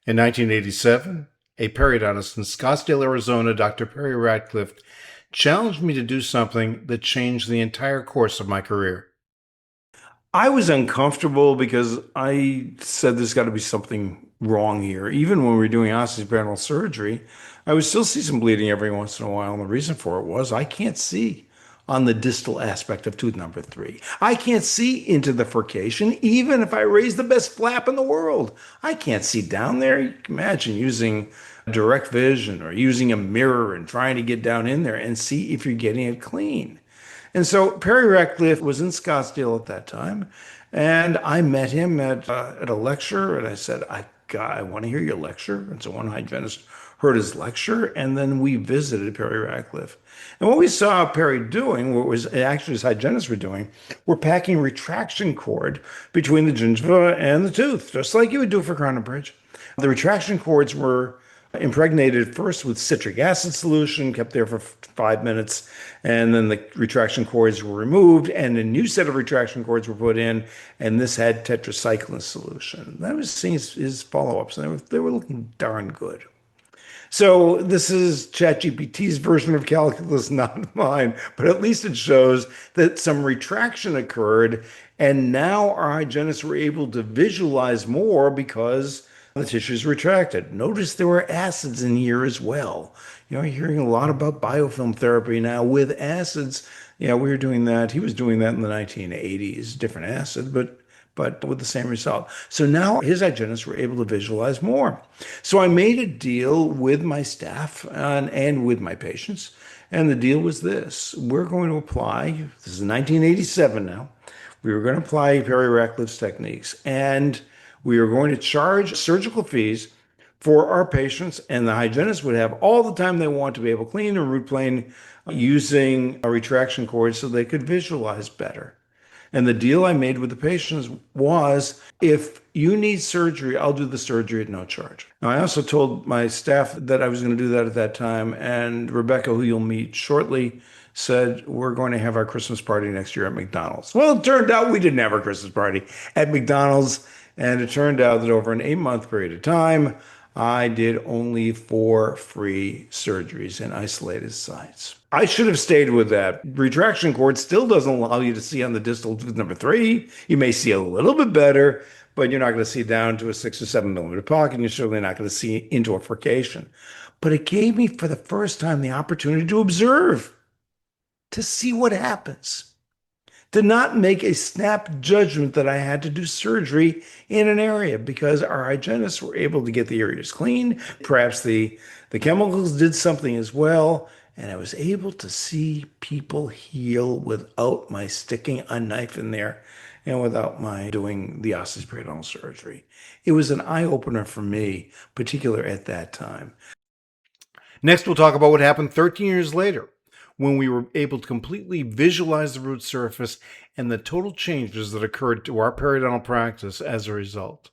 In 1987, a periodontist in Scottsdale, Arizona, Dr. Perry Ratcliff, challenged me to do something that changed the entire course of my career. I was uncomfortable because I said there's got to be something wrong here. Even when we were doing periodontal surgery, I would still see some bleeding every once in a while. And the reason for it was I can't see on the distal aspect of tooth number three. I can't see into the furcation, even if I raise the best flap in the world. I can't see down there. You can imagine using direct vision or using a mirror and trying to get down in there and see if you're getting it clean. And so Perry Ratcliff was in Scottsdale at that time, and I met him at a lecture, and I said, I want to hear your lecture. And so one hygienist heard his lecture, and then we visited Perry Ratcliff. And what we saw Perry doing, what was actually his hygienists were doing, were packing retraction cord between the gingiva and the tooth, just like you would do for crown and bridge. The retraction cords were impregnated first with citric acid solution, kept there for 5 minutes, and then the retraction cords were removed, and a new set of retraction cords were put in, and this had tetracycline solution. That was seeing his follow-ups, and they were looking darn good. So this is ChatGPT's version of calculus, not mine, but at least it shows that some retraction occurred, and now our hygienists were able to visualize more because the tissue is retracted. Notice there were acids in here as well. You're hearing a lot about biofilm therapy now with acids. Yeah, we were doing that. He was doing that in the 1980s, different acid, but with the same result. So now his hygienists were able to visualize more. So I made a deal with my staff and with my patients. And the deal was this. We're going to apply, this is 1987 now, we were going to apply Perry Ratcliff's techniques. And we are going to charge surgical fees for our patients, and the hygienist would have all the time they want to be able to clean a root plane using a retraction cord so they could visualize better. And the deal I made with the patients was, if you need surgery, I'll do the surgery at no charge. Now, I also told my staff that I was going to do that at that time, and Rebecca, who you'll meet shortly, said, we're going to have our Christmas party next year at McDonald's. Well, it turned out we didn't have our Christmas party at McDonald's. And it turned out that over an 8-month period of time, I did only 4 free surgeries in isolated sites. I should have stayed with that. Retraction cord still doesn't allow you to see on the distal tooth number 3. You may see a little bit better, but you're not going to see down to a 6 or 7 millimeter pocket, and you're certainly not going to see into a furcation. But it gave me, for the first time, the opportunity to observe, to see what happens, to not make a snap judgment that I had to do surgery in an area, because our hygienists were able to get the areas clean. Perhaps the chemicals did something as well. And I was able to see people heal without my sticking a knife in there and without my doing the periodontal surgery. It was an eye-opener for me, particularly at that time. Next, we'll talk about what happened 13 years later, when we were able to completely visualize the root surface and the total changes that occurred to our periodontal practice as a result.